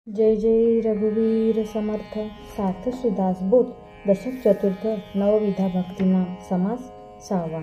जय जय रघुवीर समर्थ सार्थ श्रीदास बोध दशक चतुर्थ नवविधा भक्तिनाम समास 6वा.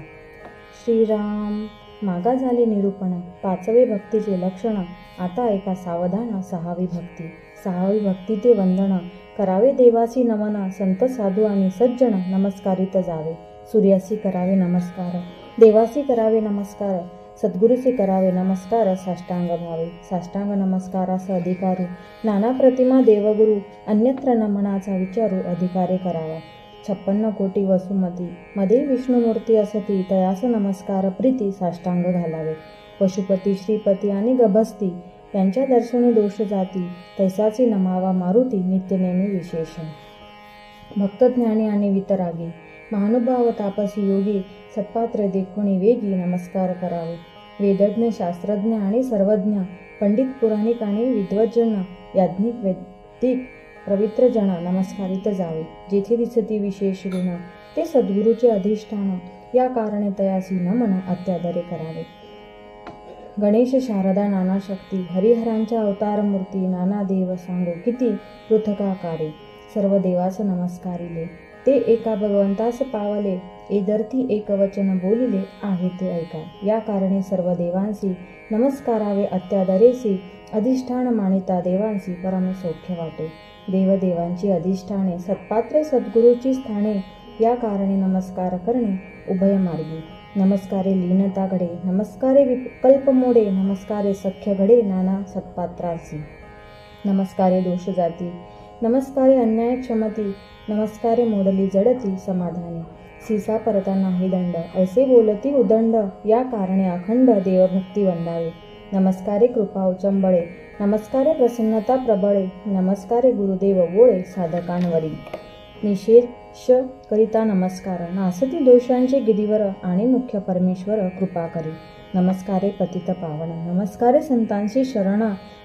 श्रीराम मागा झाले निरूपण पाचवे भक्तीचे लक्षण. आता ऐका सावधान 6वी भक्ती. 6वी भक्ती ते वंदन करावे देवासी नमन. संत साधू आणि सज्जन नमस्कारित जावे. सूर्यासी करावे नमस्कार, देवासी करावे नमस्कार, सद्गुरूसी करावे नमस्कार. साष्टांग भावे साष्टांग नमस्कारास अधिकारू. नाना प्रतिमा देवगुरु अन्यत्र नमनाचा विचारू. अधिकारे करावा 56 कोटी वसुमती मध्ये विष्णुमूर्ती असती. तयास नमस्कार प्रीती साष्टांग घालावे. पशुपती श्रीपती आणि गभस्ती यांच्या दर्शनी दोष जाती. तैसाची नमावा मारुती नित्यनेमी विशेषण. भक्तज्ञानी आणि वितरागी महानुभाव तापसी योगी सत्पात्र देखुणी वेगी नमस्कार करावे. वेदज्ञ शास्त्रज्ञ आणि सर्वज्ञ पंडित पुराणिक आणि विद्वज्जन याज्ञिक वैदिक पवित्रजन नमस्कारित जावे. जेथे दिसती विशेष ऋण ते सद्गुरूचे अधिष्ठान. या कारणे तयासी नमन अत्यादरे करावे. गणेश शारदा नाना शक्ती हरिहरांच्या अवतार मूर्ती. नाना देव सांगो किती पृथकाकारे. सर्व देवास नमस्कारिले ते एका भगवंतास पावले. एदर्थी एक वचन बोलिले आहे ते ऐका. या कारणे सर्व देवांसी नमस्कारावे अत्यादरेसी. अधिष्ठान मानिता देवांसी परम सौख्य वाटे. देवदेवांची अधिष्ठाने सत्पात्रे सद्गुरूची स्थाने. या कारणे नमस्कार करणे उभय मार्गी. नमस्कारे लीनता घडे नमस्कारे विकल्प मोडे. नमस्कारे सख्य घडे नाना सत्पात्रासी. नमस्कारे दोष जाती नमस्कारे अन्याय क्षमती. नमस्कारे मोडली जडती समाधानी. सीसा परता नाही दंड ऐसे बोलती उदंड. या कारणे अखंड देवभक्ती वंदावे. नमस्कारे कृपा उचंबळे नमस्कारे प्रसन्नता प्रबळे. नमस्कारे गुरुदेव वोळे साधकांवरी. निशेष करिता नमस्कार नासती दोषांचे गिरीवर. आणि मुख्य परमेश्वर कृपा करी. नमस्कारे पतित पावन नमस्कारे संतांची शरण.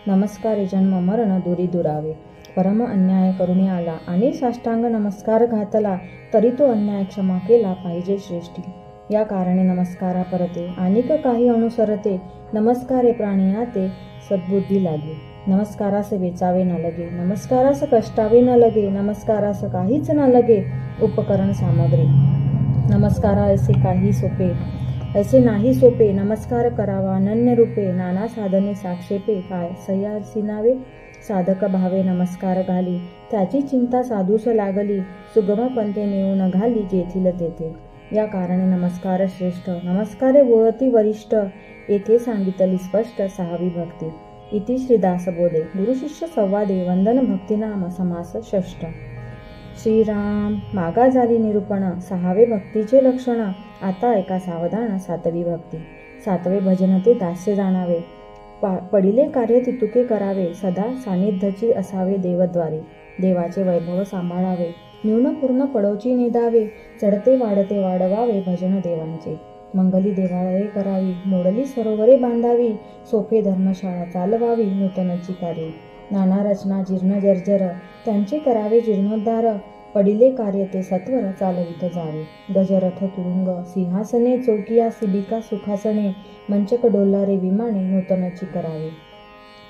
नमस्कारे जन्म मरण दुरी दुरावे. परम अन्याय करुणी आला आणि साष्टांग नमस्कार घातला. तरी तो अन्याय क्षमा केला पाहिजे श्रेष्ठी. या कारणे नमस्कारा परते अनेक काही अनुसरते. नमस्कारे प्राणियाते सद्बुद्धी लागे. नमस्कारास वेचावे न लगे नमस्कारास कष्टावे न लगे. नमस्कारास काहीच न लगे उपकरण सामग्री. नमस्कारा ऐसे नाही सोपे. नमस्कार करावा अनन्य रूपे. नाना साधने साक्षेपे काय सह्यासी नावे. साधक भावे नमस्कार घाली त्याची चिंता साधूस लागली. सुगम पंथे नेऊन घाली जेथील तेथे. या कारणे नमस्कार श्रेष्ठ नमस्कारे वोळती वरिष्ठ. येथे सांगितली स्पष्ट 6वी भक्ती. इति श्रीदासबोधे गुरुशिष्य संवादे वंदन भक्तिनाम समास 6. श्रीराम मागा झाली निरूपण 6वे भक्तीचे लक्षण. आता ऐका सावधान 7वी भक्ती. 7वे भजन ते दास्य जाणावे. पडिले कार्य तितुके करावे. सदा सानिध्याची असावे देवद्वारे. देवाचे वैभव सांभाळावे. न्यून पूर्ण पडोची नेदावे. चढते वाढते वाढवावे भजन देवांचे. मंगली देवालये करावी. मोडली सरोवरे बांधावी. सोफे धर्मशाळा चालवावी. नूतनची कार्ये नाना रचना जीर्ण जर्जर त्यांचे करावे जीर्णोद्धार. पडिले कार्य ते सत्वर चालवित जावे. गजरथ तुरुंग सिंहासने चौकिया सिबिका सुखासने. मंचक डोलारे विमाने नूतनची करावे.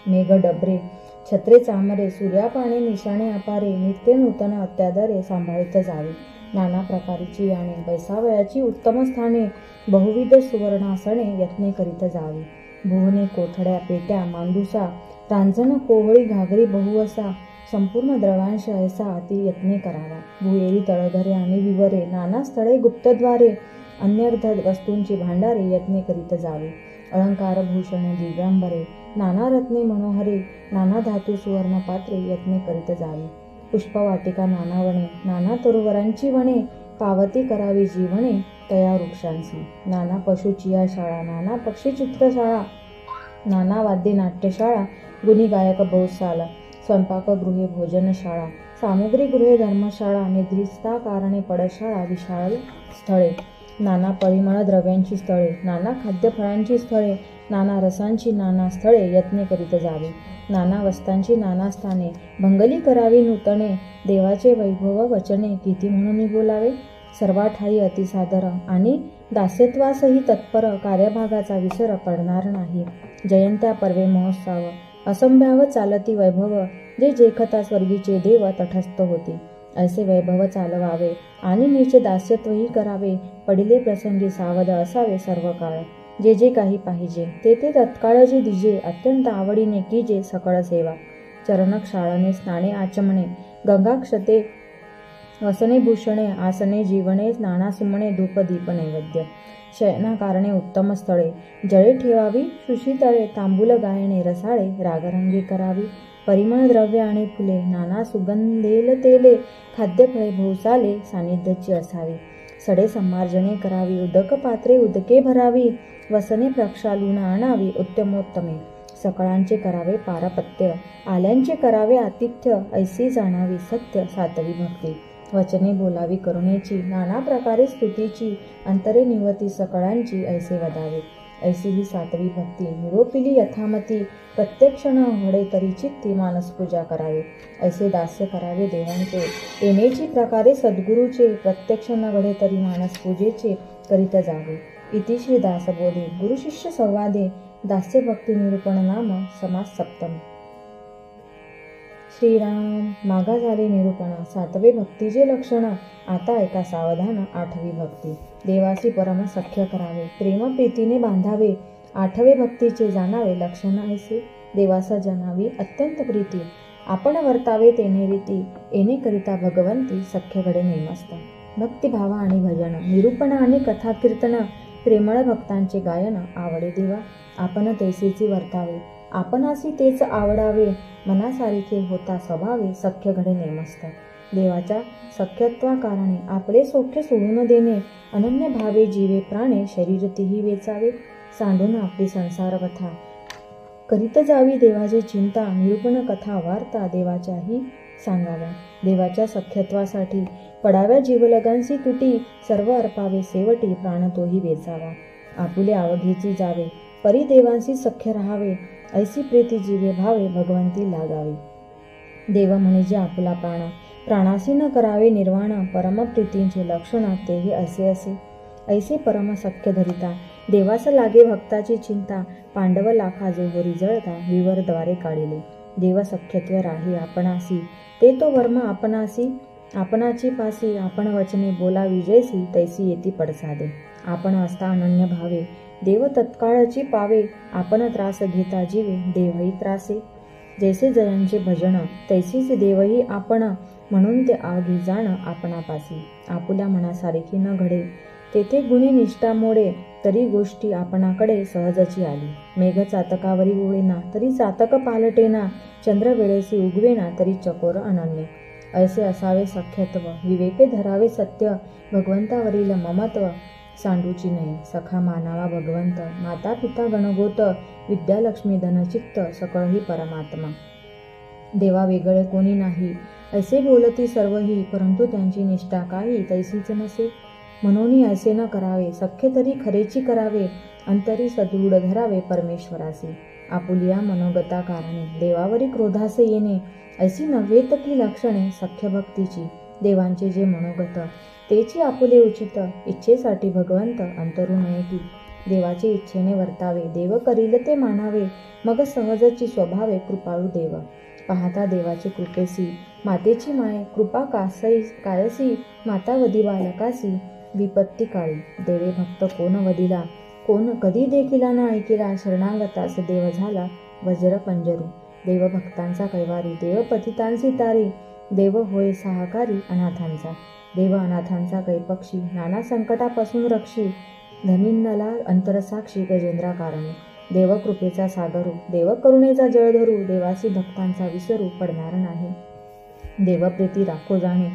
मेघ डबरे छत्रे चामरे सूर्यापाने निशाणे अपारे. नित्य नूतन अत्यादरे सांभाळित जावे. नाना प्रकारची याने बैसावयाची उत्तम स्थाने. बहुविध सुवर्णासने यत्ने करीत जावे. भुवने कोथड्या पेट्या मांदुसा रांजण कोहळी घागरी बहुवसा. संपूर्ण द्रवांश ऐसा अति यत्ने करावा. भुयेरी तळघरे आणि विवरे नाना स्थळे गुप्तद्वारे. अन्यर्ध वस्तूंची भांडारे यत्ने करीत जावे. अलंकार भूषणे दिव्यांबरे नाना रत्ने मनोहरे. नाना धातू सुवर्ण पात्रे यत्ने करीत जावे. पुष्पवाटिका नाना वने नाना तरुवरांची वने. पावती करावी जीवने तया वृक्षांसी. नाना पशुचिया शाळा नाना पक्षी चित्रशाळा. नाना वाद्ये नाट्यशाळा गुणी गायक बहुसाल. स्वयंपाकगृहे भोजनशाळा सामुग्रीगृहे धर्मशाळा. निद्रिस्ता कारणे पडशाळा विशाल स्थळे. नाना परिमळ द्रव्यांची स्थळे. नाना खाद्यफळांची स्थळे. नाना रसांची नाना स्थळे यत्ने करीत जावे. नाना वस्तांची नाना स्थाने. भंगली करावी नूतने. देवाचे वैभव वचने किती म्हणून बोलावे. सर्वाठाई अतिसादर आणि दास्यत्वासही तत्पर. कार्यभागाचा विसर पडणार नाही. जयंत्या पर्वे महोत्सव असंभ्याव चालती वैभव जे जेखता स्वर्गीचे देव तटस्थ होती. ऐसे वैभव चालवावे आणि नीच दास्यत्वही करावे. पडिले प्रसंगी सावध असावे सर्व काळ. जे जे काही पाहिजे ते ते तत्काळ जे दिजे. अत्यंत आवडीने कीजे सकळ सेवा. चरण क्षाळने स्नाने आचमणे. गंगाक्षते वसने भूषणे. आसने जीवने नाना सुमणे. धूप दीप नैवेद्य. शयनाकारणे उत्तम स्थळे. जळे ठेवावी सुशीतळे. तांबूल गायणे रसाळे. रागरंगी करावी. परिमळ द्रव्य आणि फुले. नाना सुगंधेल तेले. खाद्यफळे भोवसाले सानिध्याची असावी. सडे संमार्जने करावी. उदक पात्रे उदके भरावी. वसने प्रक्षालून आणावी उत्तमोत्तमे. सकळांचे करावे पारपत्य. आल्यांचे करावे आतिथ्य. ऐसी जाणावी सत्य सातवी भक्ती. वचने बोलावी करुणेची. नाना प्रकारे स्तुतीची. अंतरे निवती सकळांची ऐसे वदावे. ऐसी ही सातवी भक्ती. निरोपिली यथामती. प्रत्यक्षण घडे तरी चित्ती. मानसपूजा करावी. ऐसे दास्य करावे देवांचे. येणेची प्रकारे सद्गुरूचे. प्रत्यक्ष न घडे तरी मानसपूजेचे करीत जावे. इति श्री दासबोधे गुरुशिष्य संवादे दास्य भक्ती निरूपण नाम समास सप्तम. श्रीराम मागा झाले निरूपण. सातवे भक्तीचे लक्षण. आता ऐका सावधान. आठवी भक्ती. देवासी परम सख्य करावे. प्रेम प्रीतीने बांधावे. आठवे भक्तीचे जाणावे लक्षण ऐसे. देवासा जनावी अत्यंत प्रीती. आपण वर्तावे तेने रीती. येणे करिता भगवंती सख्य घडे नेमस्त. भक्तिभाव आणि भजन. निरूपण आणि कथा कीर्तन. प्रेमळ भक्तांचे गायन. आवडे देवा आपण तैसेची वर्तावे. आपणासी तेच आवडावे. मनासारिखे होता स्वभावे. सख्य घडे नेमस्त. देवाच्या सख्यत्वाकारणे आपले सौख्य सोडून देणे. अनन्य भावे जीवे प्राणे. शरीरतीही वेचावे. सांडून आपली संसार कथा करीत जावी. देवाची चिंता. निरूपण कथा वार्ता देवाच्याही सांगाव्या. देवाच्या सख्यत्वासाठी पडाव्या जीवलगांसी तुटी. सर्व अर्पावे सेवटी. प्राण तोही वेचावा. आपुले अवघेची जावे. परी देवांशी सख्य राहावे. ऐसी प्रीती जीवे भावे. भगवंती लागावी. देव म्हणजे आपुला प्राण. प्राणासी न करावे निर्वाण. परमप्रीतींचे लक्षण तेही असे असे. ऐसे परम सख्य धरिता. देवास लागे भक्ताची चिंता. पांडव लाखा जो होरी जळता. विवर द्वारे काढिले. देव सख्यत्व राही आपणासी. ते तो वर्म आपणासी. आपणाची पासी. आपण वचने बोला विजयसी. तैसी येती पडसादे. आपण असता अनन्य भावे. देव तत्काळची पावे. आपण त्रास घेता जीवे. देवही त्रासे. जैसे जयांचे भजन तैसीच देवही आपण. म्हणून ते आगी जाण आपणापासी. आपुल्या मनासारखी न घडे. तेथे गुणी निष्ठा मोडे. तरी गोष्टी आपणाकडे सहजची आली. मेघ चातकावरी ओळेना तरी चातक पालटेना. चंद्र वेळेसी उगवेना तरी चकोर अनन्य. ऐसे असावे सख्यत्व. विवेके धरावे सत्य. भगवंतावरील ममत्व सांडूची नाही. सखा मानावा भगवंत. माता पिता गणगोत. विद्यालक्ष्मी धनचित्त. सकळही परमात्मा. देवा वेगळे कोणी नाही. ऐसे बोलती सर्वही. परंतु त्यांची निष्ठा काही तैसीच नसे. म्हणून ऐसे न करावे. सख्य तरी खरेची करावे. अंतरी सदृढ धरावे परमेश्वरासी. आपुलिया मनोगता कारणे. देवावरी क्रोधास येणे. ऐसी नव्हेत की लक्षणे सख्य भक्तीची. देवांचे जे मनोगत तेची आपुले उचित. इच्छेसाठी भगवंत अंतरू नये की. देवाचे इच्छेने वर्तावे. देव करील ते मानावे. मग सहजची स्वभावे. कृपाळू देव. पाहता देवाची कृपेसी. मातेची माय कृपा कायसी. माता वदी बालकासी. विपत्ती काळी. देवे भक्त कोण वदिला. कोण कधी देखिला न ऐकिला. शरणागतास देव झाला वज्र पंजरू. देव भक्तांचा कैवारी. देव पतितांची तारी. देव होय सहाकारी अनाथांचा. देव अनाथांचा कैपक्षी. नाना संकटापासून रक्षी. धनिन्नला अंतरसाक्षी. गजेंद्रा कारणे. देव कृपेचा सागरू. देव करुणेचा जळधरू. देवासी भक्तांचा विसरू पडणार नाही. देवप्रीती राखो जाणे.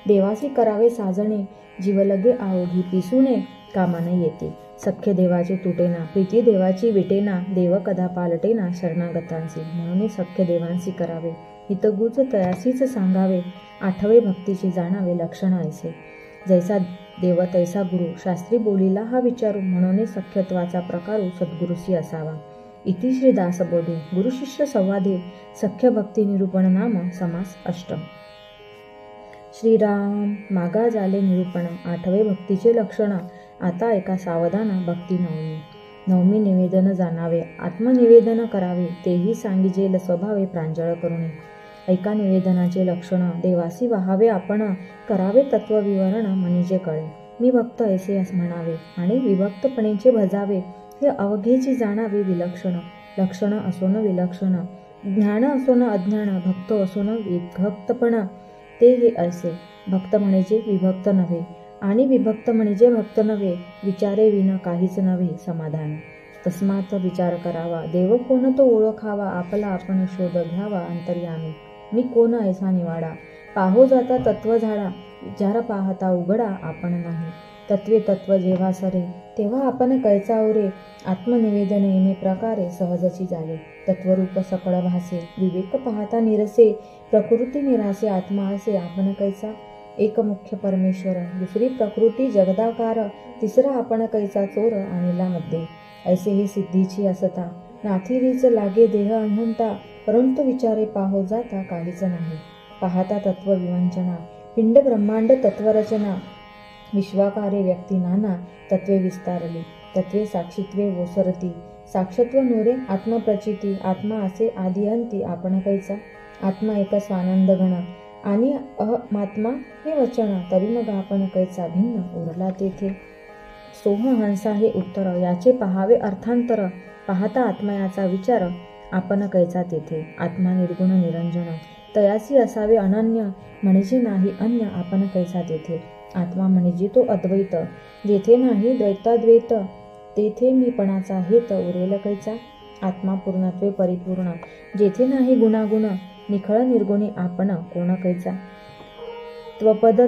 देवासी करावे साजणे. जीवलगे आवघी पिसूने कामाने येते. सख्य देवाचे तुटेना. प्रीती देवाची विटेना. देव कदा पालटेना शरणागतांसी. म्हणून सख्य देवांसी करावे. हितगुज तयासीच सांगावे. आठवे भक्तीचे जाणावे लक्षण ऐसे. जैसा देव तैसा गुरु. शास्त्री बोलीला हा विचारू. म्हणून सख्यत्वाचा प्रकारू सद्गुरुसी असावा. इति श्री दासबोधे गुरुशिष्य संवादे सख्य भक्ती निरूपण नाम समास अष्टम. श्रीराम मागा झाले निरूपण. आठवे भक्तीचे लक्षण. आता ऐका सावधान. भक्ती नवमी. नवमी निवेदन जाणावे. आत्मनिवेदन करावे. तेही सांगिजेल स्वभावे प्रांजळ करुणे. ऐका निवेदनाचे लक्षण, देवासी व्हावे आपण, करावे तत्वविवरण म्हणजे कळे. मी भक्त ऐसे म्हणावे आणि विभक्तपणेचे भजावे, हे अवघेची जाणावे विलक्षण. लक्षण असोन विलक्षण, ज्ञान असोन अज्ञान, भक्त असोन विभक्तपण, ते हे ऐसे. भक्त म्हणजे विभक्त नव्हे आणि विभक्त म्हणजे भक्त नव्हे, विचारे विन काहीच नव्हे समाधान. तस्मात विचार करावा, देव कोण तो ओळखावा, आपला आपण शोध घ्यावा अंतर्यामी. मी कोण ऐसा निवाडा, पाहो जाता तत्व झाडा, विचार पाहता उघडा आपण नाही. तत्वे तत्व जेव्हा सरे, तेव्हा आपण कैचा उरे, आत्मनिवेदन येणे प्रकारे सहजची झाले. तत्वरूप सकळ भासे, विवेक पाहता निरसे, प्रकृती निरासे आत्मा असे आपण कैचा. एक मुख्य परमेश्वर, दुसरी प्रकृती जगदाकार, तिसरा आपण कैचा चोर आणिला मध्ये. ऐसे हे सिद्धीची असता, नाथिरीच लागे देह अनंता, परंतु विचारे पाहो जाता काहीच नाही. पाहता तत्व विवंचना, पिंड ब्रह्मांड तत्वरचना, विश्वाकारे व्यक्ती नाना, तत्वे विस्तारली, तत्वे साक्षीत्वे ओसरती, साक्षत्व नूरे आत्मप्रचिती. आत्मा असे आदि अंती आपण कैचा. आत्मा एक स्वानंद गण आणि अहमात्मा हे वचन, तरी मग आपण कैचा भिन्न उरला तेथे. सोह हंसा हे उत्तर, याचे पहावे अर्थांतर. पाहता आत्मयाचा विचार, आपण कैचा तेथे. आत्मा निर्गुण निरंजन, तयासी असावे अनन्य, म्हणजे नाही अन्य आपण कैसा तेथे. आत्मा म्हणजे तो अद्वैत, जेथे नाही द्वैताद्वैत, तेथे मीपणाचा हेत उरेल कैचा. आत्मा पूर्णत्वे परिपूर्ण, जेथे नाही गुणागुण, निखळ निर्गुणी आपण कोण कैचा. त्वपद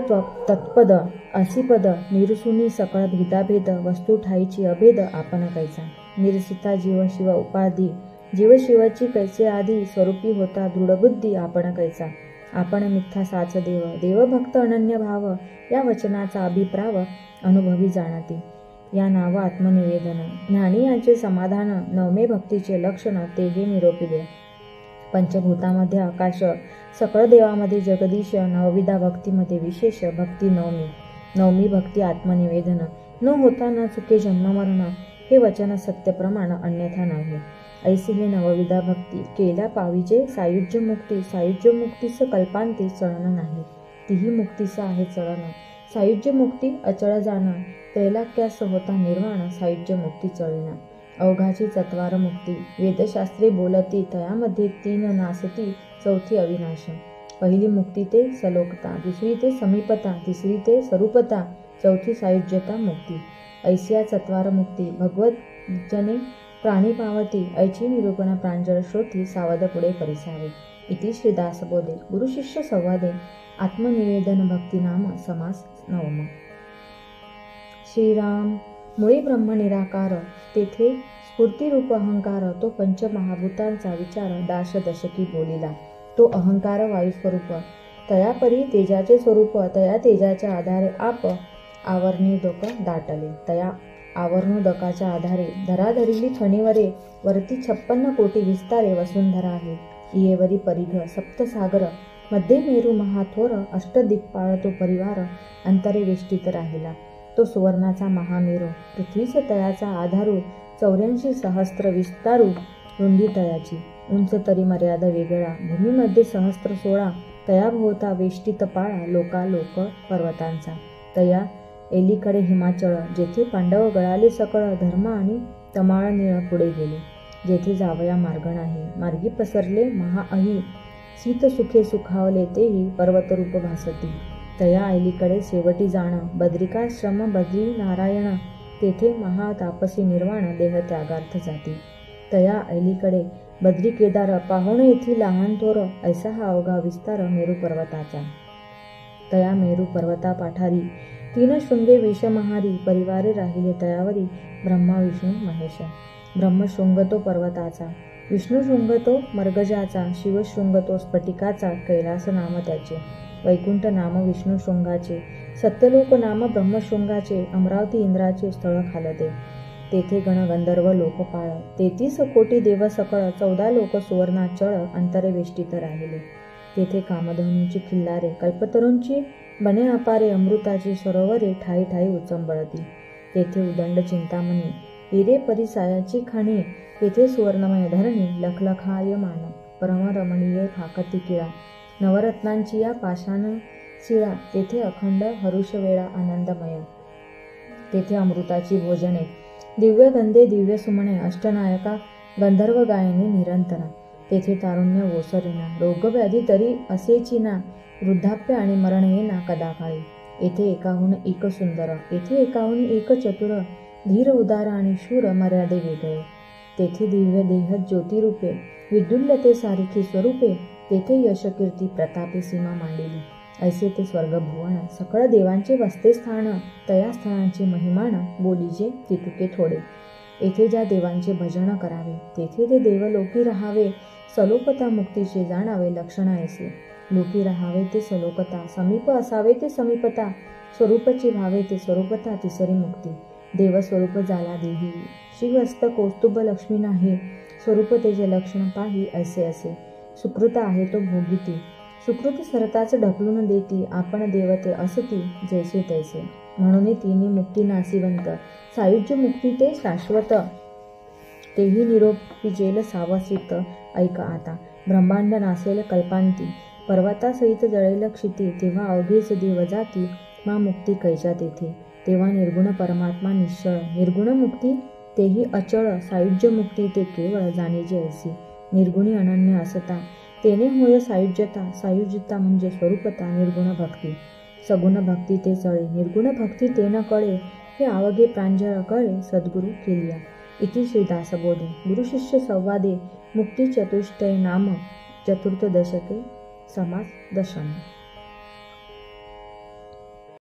तत्पद असिपद, निरसुनी सकळ भेदाभेद, वस्तू ठाईची अभेद आपण कैचा. निरसिता जीव शिव उपाधी, जीव शिवाची कैचे आधी, स्वरूपी होता दृढबुद्धी आपण कैचा. आपण मिथ्या साच देव, देवभक्त अनन्य भाव, या वचनाचा अभिप्राव अनुभवी जाणते. या नाव आत्मनिवेदन, ज्ञानी यांचे समाधान, नवमे भक्तीचे लक्षण ते हे निरोपिले. पंचभूतामध्ये आकाश, सकळ देवामध्ये जगदीश, नवविधा भक्तीमध्ये विशेष भक्ती नवमी. नवमी भक्ती आत्मनिवेदन, न होता न चुके जन्ममरण, हे वचन सत्यप्रमाण अन्यथा नव्हे. ऐसी हे नवविधा भक्ती, केल्या पाविजे सायुज्य मुक्ती. सायुज्य मुक्तीस कल्पांती चळण नाही, तीही मुक्तीस आहे चळण. सायुज्य मुक्ती अचळ जाण, त्रैलाक्यास होता निर्वाण, सायुज्य मुक्ती चळेना. अवघाची चत्वार मुक्ती, वेदशास्त्रे बोलती, तयामध्ये तीन नासती, चौथी अविनाश. पहिली मुक्ती ते सलोकता, दुसरी ते समीपता, तिसरी ते स्वरूपता, चौथी सायुज्यता मुक्ती. ऐसिया चत्वार मुक्ती, भगवत जने प्राणी पावती, ऐची निरूपण प्रांजळ श्रोती, सावध पुढे परिसावे. इति श्रीदासबोधे गुरुशिष्य संवादे आत्मनिवेदन भक्तिनाम समास नवम. श्रीराम मुळी ब्रह्म निराकार, तेथे स्फूर्तिरूप अहंकार, तो पंचमहाभूतांचा विचार दशकी बोलिला. तो अहंकार वायुस्वरूप, तयापरी तेजाचे स्वरूप, तया तेजाच्या आधारे आप आवरणोदक दाटले. तया आवरणोदकाच्या आधारे धराधरिली फणीवरे, वरती 56 कोटी विस्तारे वसुंधरा आहे. इयेवरी परिघ सप्तसागर, मध्ये मेरू महाथोर, अष्टदिक्पाळ तो परिवार, अंतरे वेष्टीत राहिला. तो सुवर्णाचा महामेरू, पृथ्वीच तयाचा आधारू, 84 सहस्त्र विस्तारू, रुंदी तयाची, उंच तरी मर्यादा वेगळा, भूमीमध्ये सहस्त्र 16, तया भोवता वेष्टीत पाळा, लोकालोक पर्वतांचा. तया एलीकडे हिमाचळ, जेथे पांडव गळाले सकळ, धर्म आणि तमाळ निळ पुढे गेले, जेथे जावया मार्ग नाही, मार्गी पसरले महाअही, शीत सुखे सुखावले तेही पर्वतरूप भासती. तया ऐलीकडे शेवटी जाण, बद्रिकाश्रम बद्री नारायण, तेथे महातापसी निर्वाण, देह त्यागार्थ जाती. तया ऐलीकडे बद्री केदार, पाहुण येथील लहान थोर, ऐसा हा अवघा विस्तार मेरू पर्वताचा. तया मेरू पर्वता पाठारी, 3 शृंगे विषमहारी, परिवारे राहिले तयावरी, ब्रह्मा विष्णू महेश. ब्रह्मशृंग तो पर्वताचा, विष्णुशृंग तो मर्गजाचा, शिवशृंग तो स्फटिकाचा, कैलास नाम त्याचे, वैकुंठ नाम विष्णुशृंगाचे, सत्यलोक नाम ब्रह्मशृंगाचे, अमरावती इंद्राचे स्थळ खालते. तेथे गण गंधर्व लोकपाळ, 33 कोटी देव सकळ, 14 लोक सुवर्णाचळ, अंतरे वेष्टीत राहिले. तेथे कामधेनूंची खिल्लारे, कल्पतरूंची बने अपारे, अमृताची सरोवरे ठाई ठाई उचंबळती. तेथे उदंड चिंतामणी, हिरे परिसायाची खाणी, तेथे सुवर्णमय धरणी लखलखायमान, परमरमणीय फाकती किळा, नवरत्नांची या पाषाण शिळा, तेथे अखंड हरुषवेळा आनंदमय, तेथे अमृताची भोजने, दिव्य गंधे दिव्य सुमने, अष्टनायका गंधर्व गायने निरंतरा, तेथे तारुण्य ओसरेना, रोगव्याधी तरी असेची ना, वृद्धाप्य आणि मरण येना कदाकाळी, येथे एकाहून एक सुंदर, येथे एकाहून एक चतुर, धीर उदार आणि शूर मर्यादे वेगळे, तेथे दिव्य देह ज्योतिरूपे, विद्युल्लते सारिखी स्वरूपे, तेथे यश कीर्ती प्रतापे सीमा मांडिली, ऐसे ते स्वर्गभुवन, सकळ देवांचे वसते स्थान, तया स्थळांची महिमान, बोलीजे तितुके थोडे, येथे ज्या देवांचे भजन करावे, तेथे ते देव लोकी राहावे, सलोकता मुक्तीचे जाणावे लक्षण ऐसे, लोकी राहावे ते सलोकता, समीप असावे ते समीपता, स्वरूपची व्हावे ते स्वरूपता तिसरी मुक्ती, देवस्वरूप झाला देही, श्रीवस्त कौस्तुभ लक्ष्मी नाही, स्वरूप तेजे लक्षण पाही ऐसे असे, सुकृत आहे तो भोगिती, सुकृत सरताच ढकलून देती, आपण देवते असती जैसे तैसे, म्हणून तिन्ही मुक्ती नासिवंत, सायुज्य मुक्ती ते शाश्वत, तेही निरोप विजेल सावसित, ऐक आता ब्रह्मांड नासेल कल्पांती, पर्वतासहित जळेल क्षिती, तेव्हा अवघेच देव जाती, मा मुक्ती कैच्या तेथे, तेव्हा निर्गुण परमात्मा निश्चळ, निर्गुण मुक्ती तेही अचळ, सायुज्य मुक्ती ते केवळ जाणीजे ऐसी, निर्गुणी अनन्य असता, तेने होय सायुज्यता, सायुज्यता म्हणजे स्वरूपता, निर्गुण भक्ती, सगुण भक्ती ते चळे, निर्गुण भक्ती ते न कळे, हे आवगे प्रांजळ कळे सद्गुरु केलिया, इति श्रीदासबोधे, गुरुशिष्य संवादे, मुक्ती चतुष्टय नाम चतुर्थ दशके, समास दशम.